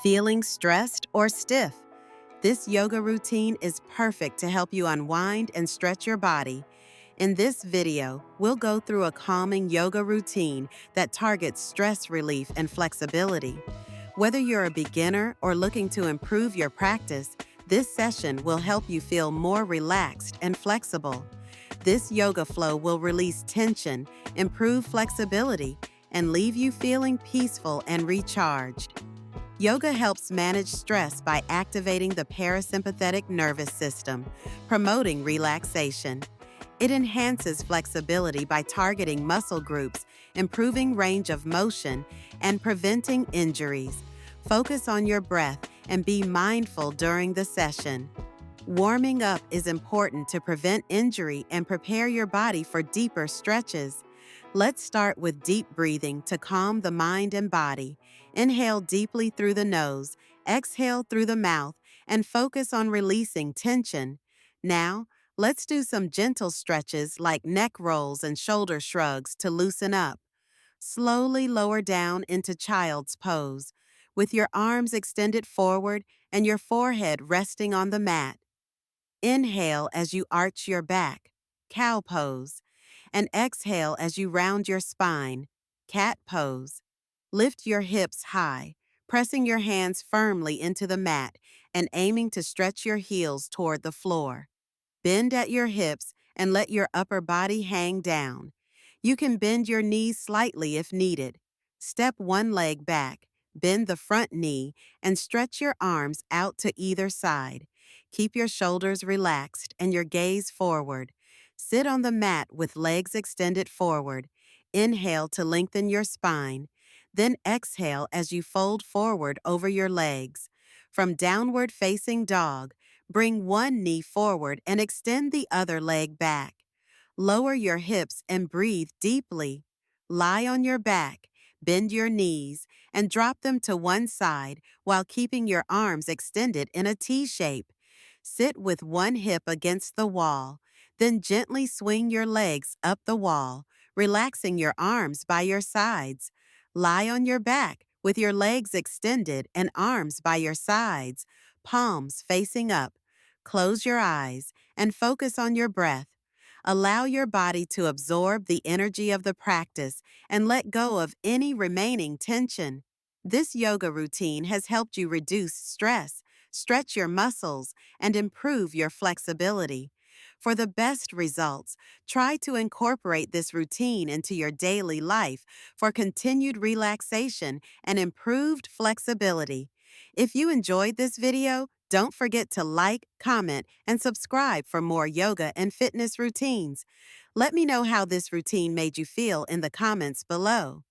Feeling stressed or stiff? This yoga routine is perfect to help you unwind and stretch your body. In this video, we'll go through a calming yoga routine that targets stress relief and flexibility. Whether you're a beginner or looking to improve your practice, this session will help you feel more relaxed and flexible. This yoga flow will release tension, improve flexibility, and leave you feeling peaceful and recharged. Yoga helps manage stress by activating the parasympathetic nervous system, promoting relaxation. It enhances flexibility by targeting muscle groups, improving range of motion, and preventing injuries. Focus on your breath and be mindful during the session. Warming up is important to prevent injury and prepare your body for deeper stretches. Let's start with deep breathing to calm the mind and body. Inhale deeply through the nose, exhale through the mouth, and focus on releasing tension. Now, let's do some gentle stretches like neck rolls and shoulder shrugs to loosen up. Slowly lower down into child's pose, with your arms extended forward and your forehead resting on the mat. Inhale as you arch your back, cow pose, and exhale as you round your spine, cat pose. Lift your hips high, pressing your hands firmly into the mat and aiming to stretch your heels toward the floor. Bend at your hips and let your upper body hang down. You can bend your knees slightly if needed. Step one leg back, bend the front knee, and stretch your arms out to either side. Keep your shoulders relaxed and your gaze forward. Sit on the mat with legs extended forward. Inhale to lengthen your spine. Then exhale as you fold forward over your legs. From downward facing dog, bring one knee forward and extend the other leg back. Lower your hips and breathe deeply. Lie on your back, bend your knees, and drop them to one side while keeping your arms extended in a T shape. Sit with one hip against the wall, then gently swing your legs up the wall, relaxing your arms by your sides. Lie on your back with your legs extended and arms by your sides, palms facing up. Close your eyes and focus on your breath. Allow your body to absorb the energy of the practice and let go of any remaining tension. This yoga routine has helped you reduce stress, stretch your muscles, and improve your flexibility. For the best results, try to incorporate this routine into your daily life for continued relaxation and improved flexibility. If you enjoyed this video, don't forget to like, comment, and subscribe for more yoga and fitness routines. Let me know how this routine made you feel in the comments below.